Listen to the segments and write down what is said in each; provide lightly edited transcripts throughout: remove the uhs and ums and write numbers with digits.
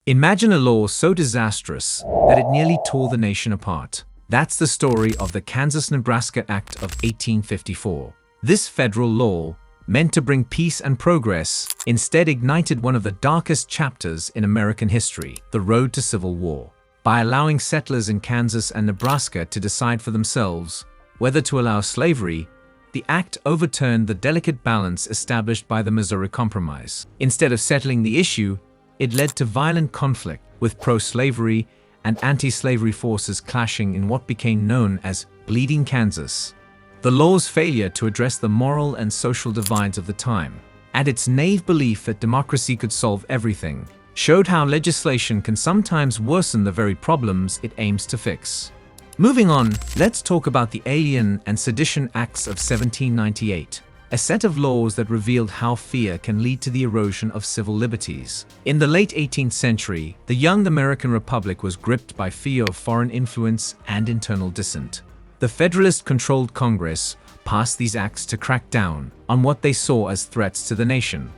Imagine a law so disastrous that it nearly tore the nation apart. That's the story of the Kansas-Nebraska Act of 1854. This federal law, meant to bring peace and progress, instead ignited one of the darkest chapters in American history, the road to civil war. By allowing settlers in Kansas and Nebraska to decide for themselves whether to allow slavery, the act overturned the delicate balance established by the Missouri Compromise. Instead of settling the issue, it led to violent conflict, with pro-slavery and anti-slavery forces clashing in what became known as Bleeding Kansas. The law's failure to address the moral and social divides of the time, and its naive belief that democracy could solve everything, showed how legislation can sometimes worsen the very problems it aims to fix. Moving on, let's talk about the Alien and Sedition Acts of 1798, a set of laws that revealed how fear can lead to the erosion of civil liberties. In the late 18th century, the young American Republic was gripped by fear of foreign influence and internal dissent. The Federalist-controlled Congress passed these acts to crack down on what they saw as threats to the nation.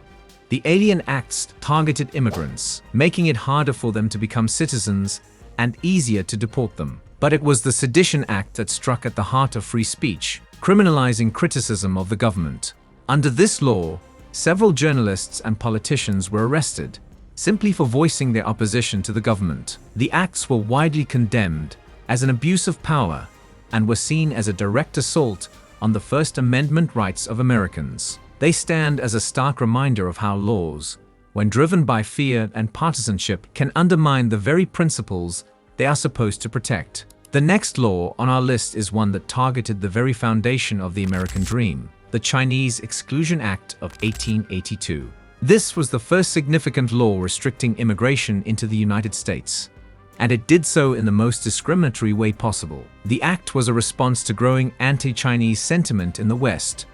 The Alien Acts targeted immigrants, making it harder for them to become citizens and easier to deport them. But it was the Sedition Act that struck at the heart of free speech, criminalizing criticism of the government. Under this law, several journalists and politicians were arrested, simply for voicing their opposition to the government. The acts were widely condemned as an abuse of power and were seen as a direct assault on the First Amendment rights of Americans. They stand as a stark reminder of how laws, when driven by fear and partisanship, can undermine the very principles they are supposed to protect. The next law on our list is one that targeted the very foundation of the American dream, the Chinese Exclusion Act of 1882. This was the first significant law restricting immigration into the United States, and it did so in the most discriminatory way possible. The act was a response to growing anti-Chinese sentiment in the West,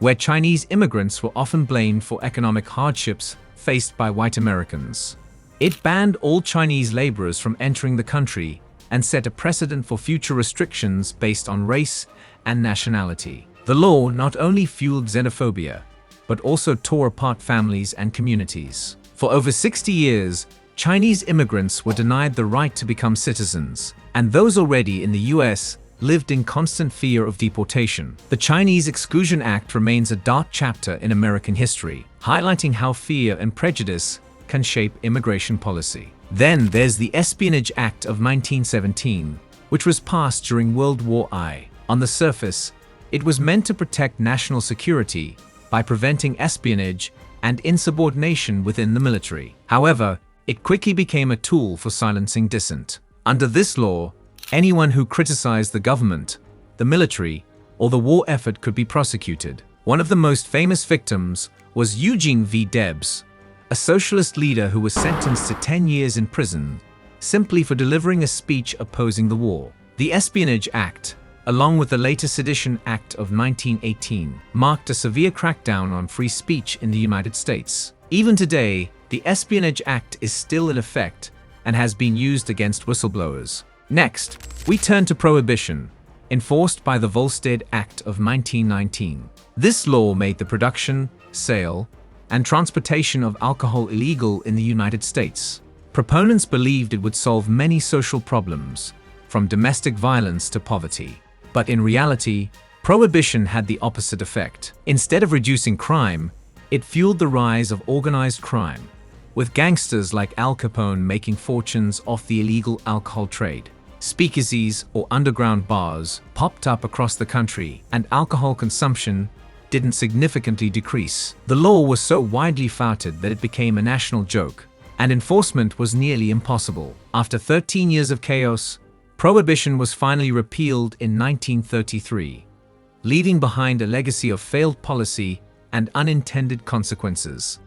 where Chinese immigrants were often blamed for economic hardships faced by white Americans. It banned all Chinese laborers from entering the country and set a precedent for future restrictions based on race and nationality. The law not only fueled xenophobia, but also tore apart families and communities. For over 60 years, Chinese immigrants were denied the right to become citizens, and those already in the US lived in constant fear of deportation. The Chinese Exclusion Act remains a dark chapter in American history, highlighting how fear and prejudice can shape immigration policy. Then there's the Espionage Act of 1917, which was passed during World War I. On the surface, it was meant to protect national security by preventing espionage and insubordination within the military. However, it quickly became a tool for silencing dissent. Under this law, anyone who criticized the government, the military, or the war effort could be prosecuted. One of the most famous victims was Eugene V. Debs, a socialist leader who was sentenced to 10 years in prison simply for delivering a speech opposing the war. The Espionage Act, along with the later Sedition Act of 1918, marked a severe crackdown on free speech in the United States. Even today, the Espionage Act is still in effect and has been used against whistleblowers. Next, we turn to Prohibition, enforced by the Volstead Act of 1919. This law made the production, sale, and transportation of alcohol illegal in the United States. Proponents believed it would solve many social problems, from domestic violence to poverty. But in reality, Prohibition had the opposite effect. Instead of reducing crime, it fueled the rise of organized crime, with gangsters like Al Capone making fortunes off the illegal alcohol trade. Speakeasies or underground bars popped up across the country, and alcohol consumption didn't significantly decrease. The law was so widely flouted that it became a national joke, and enforcement was nearly impossible. After 13 years of chaos, Prohibition was finally repealed in 1933, leaving behind a legacy of failed policy and unintended consequences.